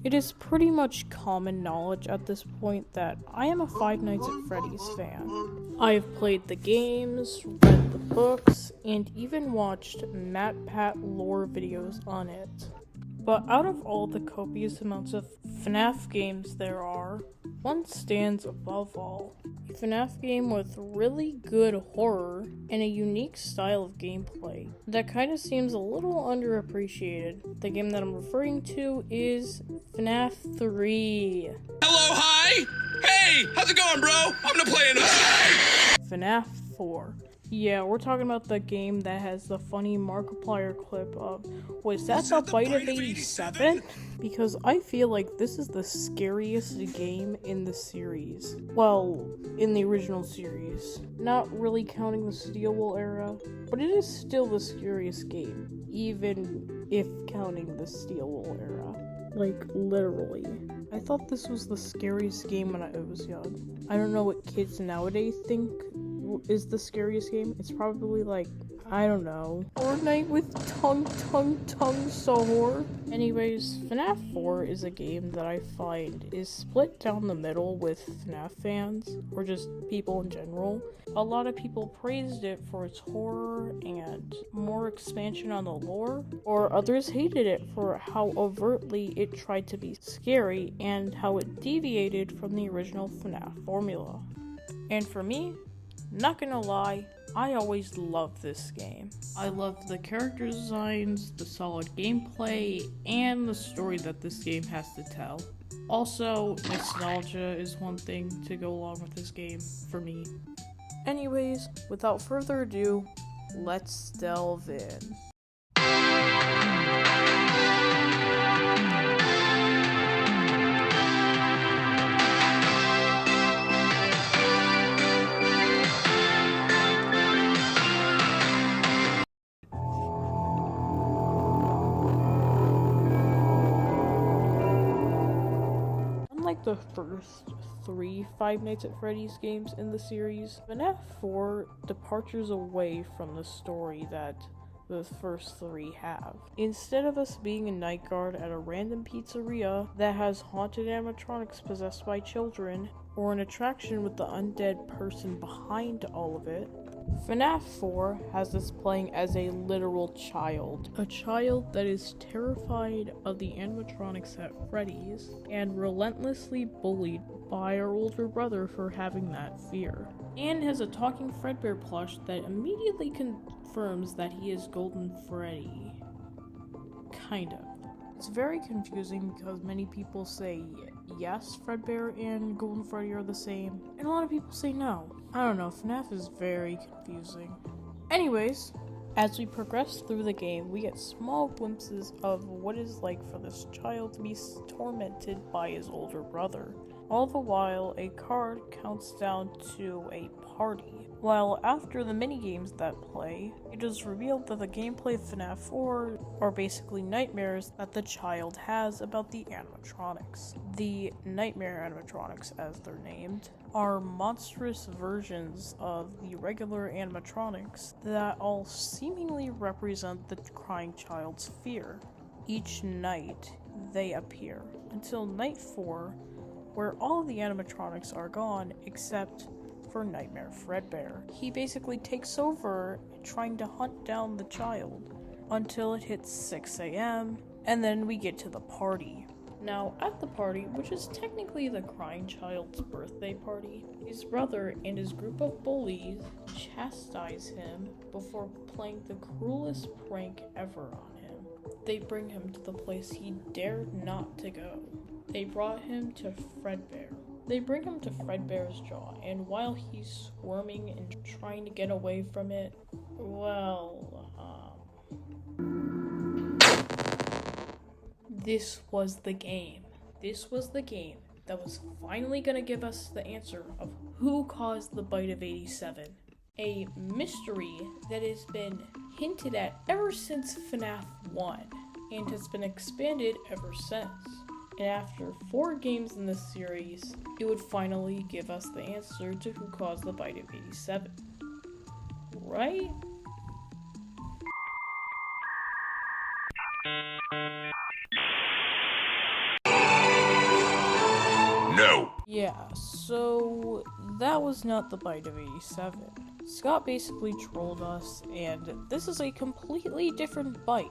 It is pretty much common knowledge at this point that I am a Five Nights at Freddy's fan. I have played the games, read the books, and even watched MatPat lore videos on it. But out of all the copious amounts of FNAF games there are, one stands above all. A FNAF game with really good horror and a unique style of gameplay that kind of seems a little underappreciated. The game that I'm referring to is FNAF 3. Hello, hi! Hey, how's it going, bro? I'm gonna play in FNAF 4. Yeah, we're talking about the game that has the funny Markiplier clip of, was that the Bite of 87? Because I feel like this is the scariest game in the series. Well, in the original series. Not really counting the Steel Wool era, but it is still the scariest game, even if counting the Steel Wool era. Like, literally. I thought this was the scariest game when I was young. I don't know what kids nowadays think is the scariest game. It's probably like, I don't know, Fortnite with tongue sahur. Anyways, FNAF 4 is a game that I find is split down the middle with FNAF fans, or just people in general. A lot of people praised it for its horror and more expansion on the lore, or others hated it for how overtly it tried to be scary and how it deviated from the original FNAF formula. And for me, not gonna lie, I always loved this game. I loved the character designs, the solid gameplay, and the story that this game has to tell. Also, nostalgia is one thing to go along with this game for me. Anyways, without further ado, let's delve in. Unlike the first 3 Five Nights at Freddy's games in the series, FNAF 4 departures away from the story that the first 3 have. Instead of us being a night guard at a random pizzeria that has haunted animatronics possessed by children, or an attraction with the undead person behind all of it, FNAF 4 has us playing as a literal child. A child that is terrified of the animatronics at Freddy's and relentlessly bullied by our older brother for having that fear. And has a talking Fredbear plush that immediately confirms that he is Golden Freddy. Kind of. It's very confusing because many people say yes, Fredbear and Golden Freddy are the same, and a lot of people say no. I don't know, FNAF is very confusing. Anyways, as we progress through the game, we get small glimpses of what it's like for this child to be tormented by his older brother. All the while, a card counts down to a party. While after the minigames that play, it is revealed that the gameplay of FNAF 4 are basically nightmares that the child has about the animatronics. The nightmare animatronics, as they're named, are monstrous versions of the regular animatronics that all seemingly represent the crying child's fear. Each night, they appear, until night 4, where all of the animatronics are gone except for Nightmare Fredbear. He basically takes over trying to hunt down the child until it hits 6 a.m. and then we get to the party. Now, at the party, which is technically the crying child's birthday party, his brother and his group of bullies chastise him before playing the cruelest prank ever on him. They bring him to the place he dared not to go. They brought him to Fredbear. They bring him to Fredbear's jaw, and while he's squirming and trying to get away from it, this was the game. This was the game that was finally gonna give us the answer of who caused the Bite of 87. A mystery that has been hinted at ever since FNAF 1, and has been expanded ever since. And after 4 games in this series, it would finally give us the answer to who caused the Bite of 87. Right? no. Yeah, so that was not the bite of 87. Scott basically trolled us, and this is a completely different bite.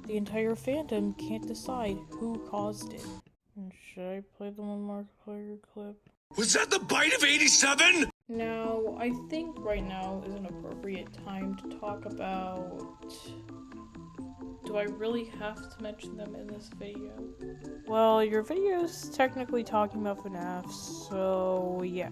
The entire fandom can't decide who caused it. Should I play the one Markiplier clip? Was that the bite of 87? Now, I think right now is an appropriate time to talk about... Do I really have to mention them in this video? Well, your video is technically talking about FNAF, so yeah,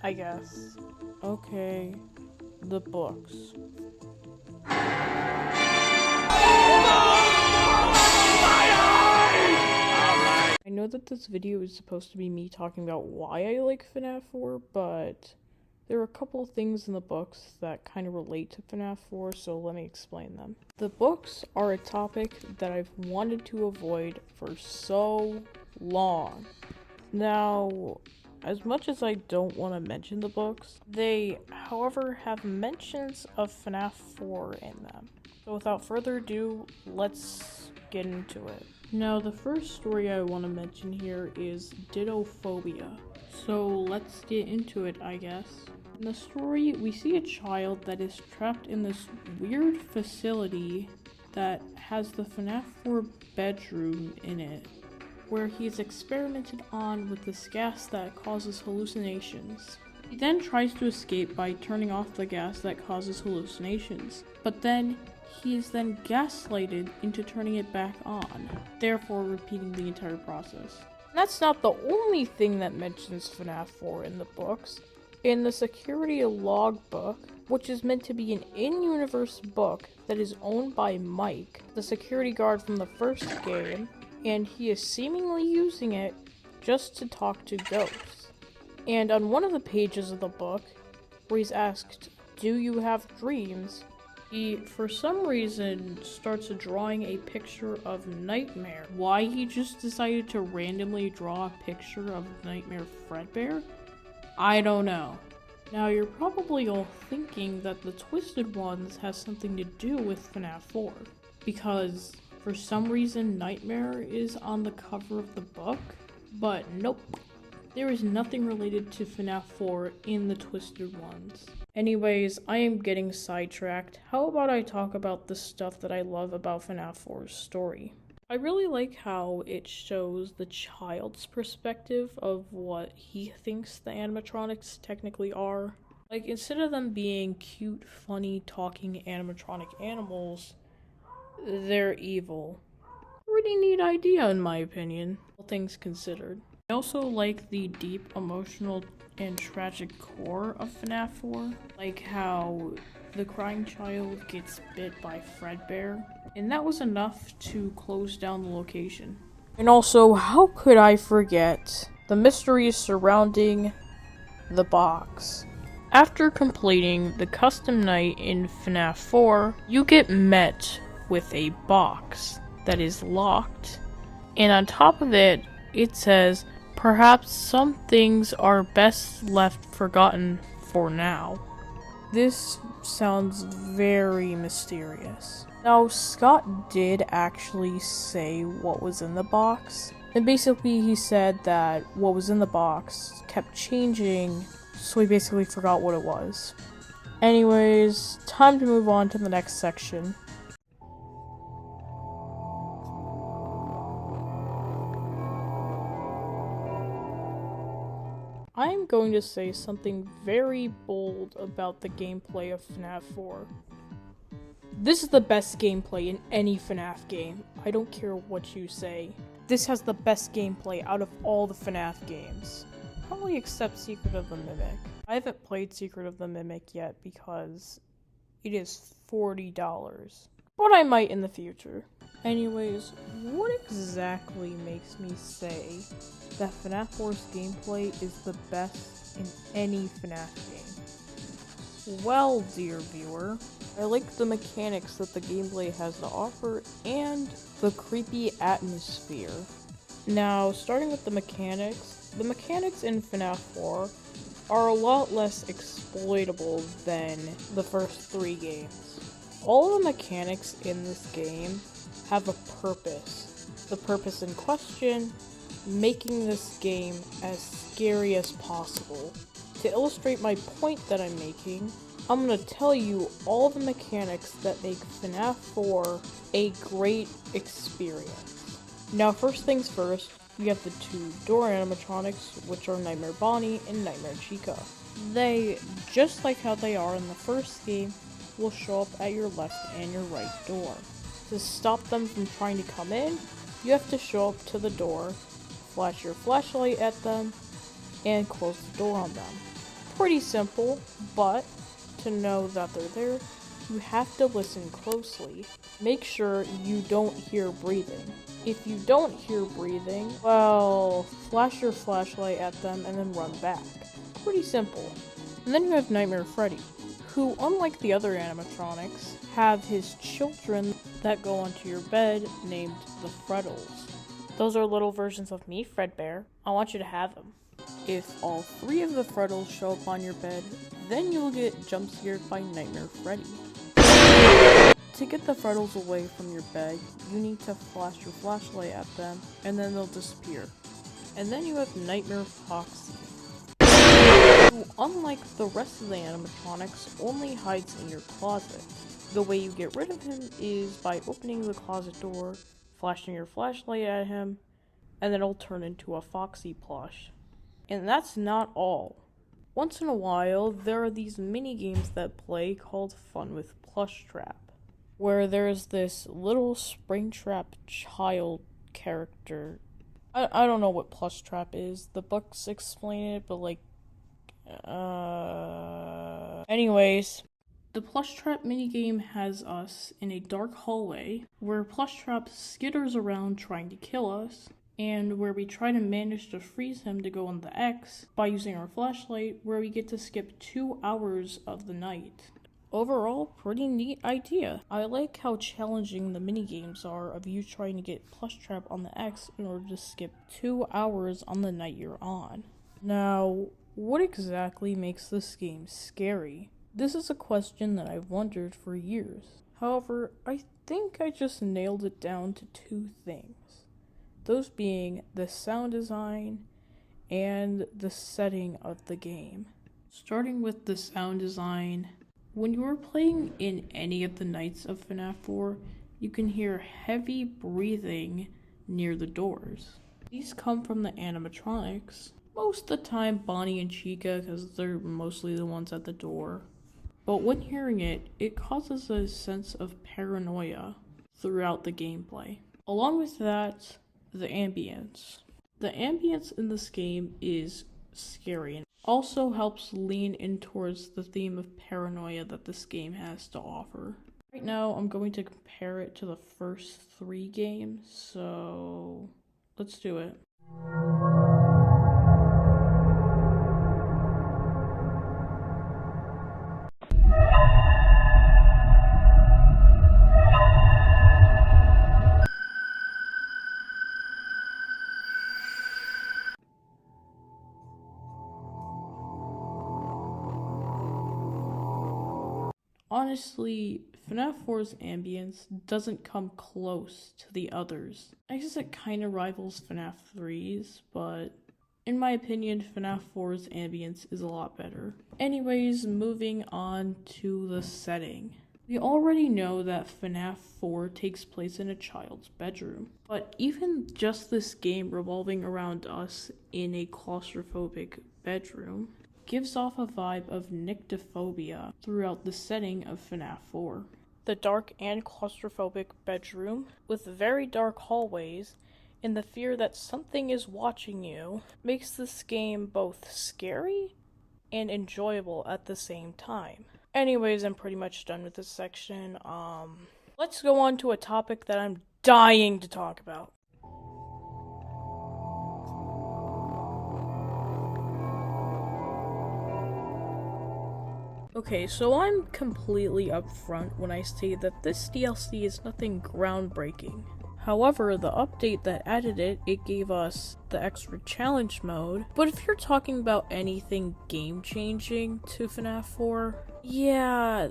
I guess. Okay, the books. I know that this video is supposed to be me talking about why I like FNAF 4, but there are a couple things in the books that kind of relate to FNAF 4, so let me explain them. The books are a topic that I've wanted to avoid for so long. Now, as much as I don't want to mention the books, they, however, have mentions of FNAF 4 in them. So without further ado, let's get into it. Now, the first story I want to mention here is Dittophobia. So let's get into it, I guess. In the story, we see a child that is trapped in this weird facility that has the FNAF 4 bedroom in it, where he is experimented on with this gas that causes hallucinations. He then tries to escape by turning off the gas that causes hallucinations, but then he is then gaslighted into turning it back on, therefore repeating the entire process. That's not the only thing that mentions FNAF 4 in the books. In the security logbook, which is meant to be an in-universe book that is owned by Mike, the security guard from the first game, and he is seemingly using it just to talk to ghosts. And on one of the pages of the book, where he's asked, "Do you have dreams?" he, for some reason, starts drawing a picture of Nightmare. Why he just decided to randomly draw a picture of Nightmare Fredbear? I don't know. Now, you're probably all thinking that the Twisted Ones has something to do with FNAF 4, because for some reason Nightmare is on the cover of the book, but nope. There is nothing related to FNAF 4 in the Twisted Ones. Anyways, I am getting sidetracked. How about I talk about the stuff that I love about FNAF 4's story? I really like how it shows the child's perspective of what he thinks the animatronics technically are. Like, instead of them being cute, funny, talking animatronic animals, they're evil. Pretty neat idea in my opinion, all things considered. I also like the deep emotional and tragic core of FNAF 4, like how the crying child gets bit by Fredbear, and that was enough to close down the location. And also, how could I forget the mysteries surrounding the box? After completing the custom night in FNAF 4, you get met with a box that is locked, and on top of it, it says, "Perhaps some things are best left forgotten for now." This sounds very mysterious. Now, Scott did actually say what was in the box, and basically he said that what was in the box kept changing, so he basically forgot what it was. Anyways, time to move on to the next section. I'm going to say something very bold about the gameplay of FNAF 4. This is the best gameplay in any FNAF game. I don't care what you say. This has the best gameplay out of all the FNAF games. Probably except Secret of the Mimic. I haven't played Secret of the Mimic yet because it is $40. But I might in the future. Anyways, what exactly makes me say that FNAF 4's gameplay is the best in any FNAF game? Well, dear viewer, I like the mechanics that the gameplay has to offer and the creepy atmosphere. Now, starting with the mechanics in FNAF 4 are a lot less exploitable than the first 3 games. All the mechanics in this game have a purpose. The purpose in question making this game as scary as possible. To illustrate my point that I'm making, I'm gonna tell you all the mechanics that make FNAF 4 a great experience. Now, first things first, we have the two door animatronics, which are Nightmare Bonnie and Nightmare Chica. They, just like how they are in the first game, will show up at your left and your right door. To stop them from trying to come in, you have to show up to the door, flash your flashlight at them, and close the door on them. Pretty simple, but to know that they're there, you have to listen closely. Make sure you don't hear breathing. If you don't hear breathing, well, flash your flashlight at them and then run back. Pretty simple. And then you have Nightmare Freddy, who, unlike the other animatronics, have his children that go onto your bed named the Freddles. Those are little versions of me, Fredbear. I want you to have them. If all three of the Freddles show up on your bed, then you'll get jump scared by Nightmare Freddy. To get the Freddles away from your bed, you need to flash your flashlight at them, and then they'll disappear. And then you have Nightmare Foxy, who, unlike the rest of the animatronics, only hides in your closet. The way you get rid of him is by opening the closet door, flashing your flashlight at him, and then it'll turn into a Foxy plush. And that's not all. Once in a while, there are these mini games that play called Fun with Plush Trap, where there's this little Springtrap child character. I don't know what Plush Trap is. The books explain it, but anyways, the Plush Trap minigame has us in a dark hallway where Plush Trap skitters around trying to kill us, and where we try to manage to freeze him to go on the X by using our flashlight, where we get to skip 2 hours of the night. Overall, pretty neat idea. I like how challenging the minigames are of you trying to get Plush Trap on the X in order to skip 2 hours on the night you're on. Now, what exactly makes this game scary? This is a question that I've wondered for years. However, I think I just nailed it down to 2 things. Those being the sound design and the setting of the game. Starting with the sound design, when you are playing in any of the nights of FNAF 4, you can hear heavy breathing near the doors. These come from the animatronics. Most of the time Bonnie and Chica, because they're mostly the ones at the door. But when hearing it, it causes a sense of paranoia throughout the gameplay. Along with that, the ambience. The ambience in this game is scary and also helps lean in towards the theme of paranoia that this game has to offer. Right now, I'm going to compare it to the first 3 games, so let's do it. Honestly, FNAF 4's ambience doesn't come close to the others. I guess it kinda rivals FNAF 3's, but in my opinion, FNAF 4's ambience is a lot better. Anyways, moving on to the setting. We already know that FNAF 4 takes place in a child's bedroom, but even just this game revolving around us in a claustrophobic bedroom gives off a vibe of nyctophobia throughout the setting of FNAF 4. The dark and claustrophobic bedroom, with very dark hallways, and the fear that something is watching you, makes this game both scary and enjoyable at the same time. Anyways, I'm pretty much done with this section. Let's go on to a topic that I'm dying to talk about. Okay, so I'm completely upfront when I say that this DLC is nothing groundbreaking. However, the update that added it gave us the extra challenge mode. But if you're talking about anything game-changing to FNAF 4, yeah.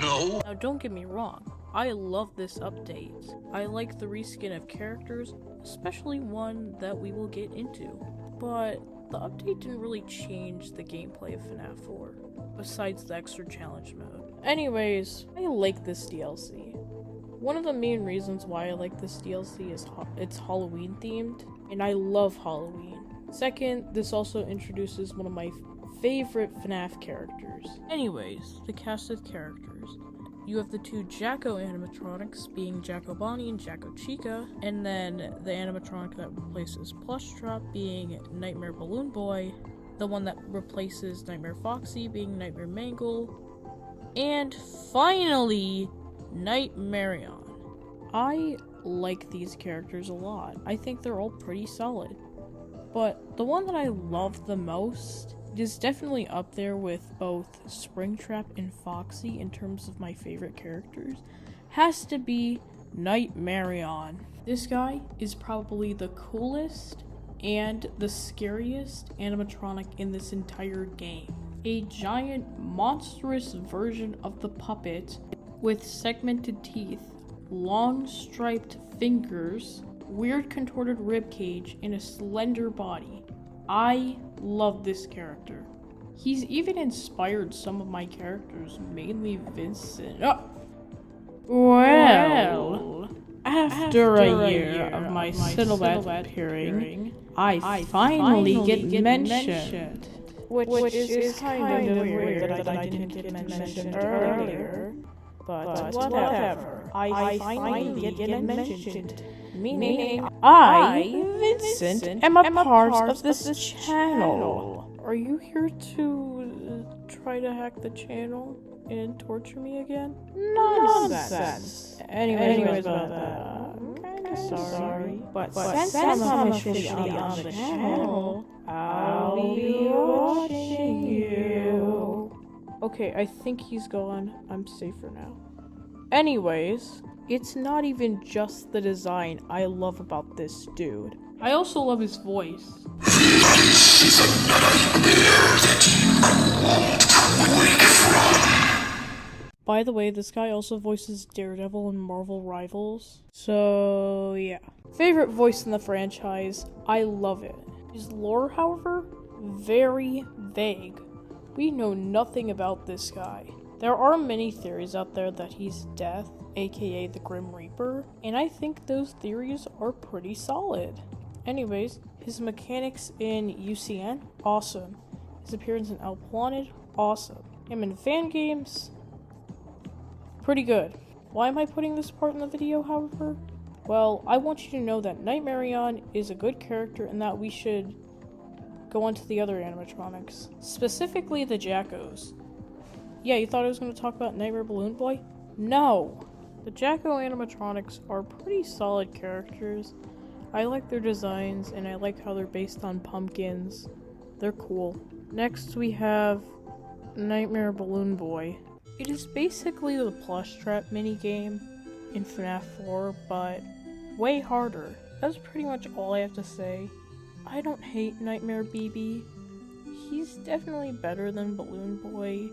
No. Now don't get me wrong, I love this update. I like the reskin of characters, especially one that we will get into. But the update didn't really change the gameplay of FNAF 4, besides the extra challenge mode. Anyways, I like this DLC. One of the main reasons why I like this DLC is it's Halloween themed, and I love Halloween. Second, this also introduces one of my favorite FNAF characters. Anyways, the cast of characters. You have the two Jacko animatronics, being Jacko Bonnie and Jacko Chica, and then the animatronic that replaces Plushtrap being Nightmare Balloon Boy, the one that replaces Nightmare Foxy being Nightmare Mangle, and finally, Nightmarion. I like these characters a lot. I think they're all pretty solid. But the one that I love the most is definitely up there with both Springtrap and Foxy in terms of my favorite characters, has to be Nightmarion. This guy is probably the coolest and the scariest animatronic in this entire game. A giant, monstrous version of the puppet with segmented teeth, long striped fingers, weird contorted ribcage, and a slender body. I love this character. He's even inspired some of my characters, mainly Vincent. Well, after a year of my silhouette appearing, I finally get mentioned. Which is kind of weird that I didn't get mentioned earlier. But whatever. I finally get mentioned. Meaning, I, Vincent, am a part of this channel. Are you here to try to hack the channel and torture me again? Nonsense. Anyways about that, I'm kinda sorry. But since I'm officially on the channel, I'll be watching you. Okay, I think he's gone. I'm safer now. Anyways, it's not even just the design I love about this dude. I also love his voice. This is a nightmare that you won't wake from. By the way, this guy also voices Daredevil in Marvel Rivals. So, yeah. Favorite voice in the franchise. I love it. His lore, however, very vague. We know nothing about this guy. There are many theories out there that he's Death, aka the Grim Reaper, and I think those theories are pretty solid. Anyways, his mechanics in UCN, awesome. His appearance in El Planted, awesome. Him in fan games, pretty good. Why am I putting this part in the video, however? Well, I want you to know that Nightmarion is a good character and that we should go on to the other animatronics, specifically the Jackos. Yeah, you thought I was going to talk about Nightmare Balloon Boy? No! The Jacko animatronics are pretty solid characters. I like their designs, and I like how they're based on pumpkins. They're cool. Next we have Nightmare Balloon Boy. It is basically the Plushtrap minigame in FNAF 4, but way harder. That's pretty much all I have to say. I don't hate Nightmare BB. He's definitely better than Balloon Boy,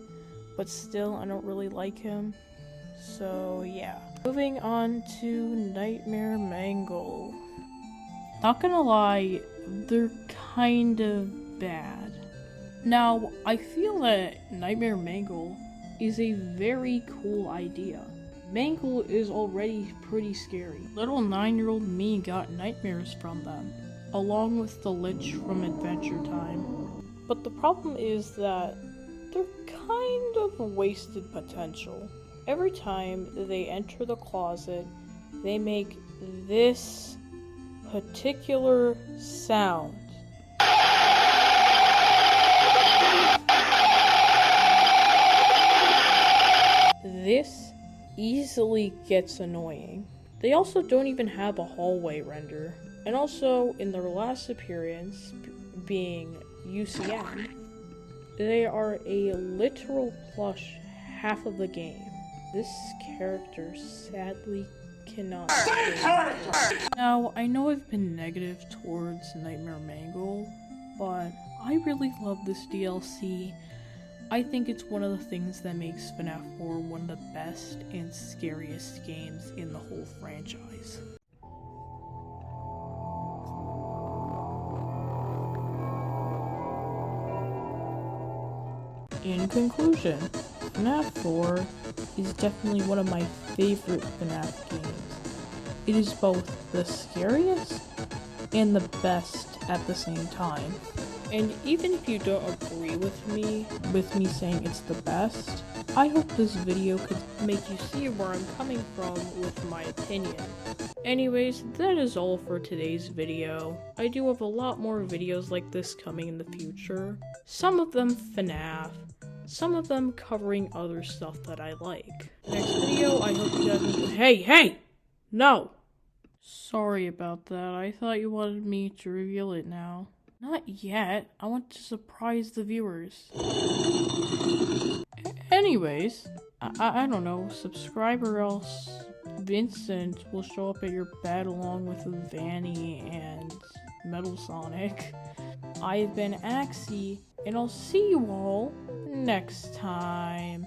but still, I don't really like him. So, yeah. Moving on to Nightmare Mangle. Not gonna lie, they're kind of bad. Now, I feel that Nightmare Mangle is a very cool idea. Mangle is already pretty scary. Little 9-year-old me got nightmares from them, along with the Lich from Adventure Time. But the problem is that they're kind of wasted potential. Every time they enter the closet, they make this particular sound. This easily gets annoying. They also don't even have a hallway render. And also, in their last appearance, being UCN, they are a literal plush half of the game. This character sadly cannot stay. Now, I know I've been negative towards Nightmare Mangle, but I really love this DLC. I think it's one of the things that makes FNAF 4 one of the best and scariest games in the whole franchise. In conclusion, FNAF 4 is definitely one of my favorite FNAF games. It is both the scariest and the best at the same time. And even if you don't agree with me saying it's the best, I hope this video could make you see where I'm coming from with my opinion. Anyways, that is all for today's video. I do have a lot more videos like this coming in the future. Some of them FNAF, some of them covering other stuff that I like. Next video, I hope you guys enjoy. Hey! No! Sorry about that. I thought you wanted me to reveal it now. Not yet. I want to surprise the viewers. Anyways, I don't know. Subscribe or else Vincent will show up at your bed along with Vanny and Metal Sonic. I've been Axzee, and I'll see you all next time.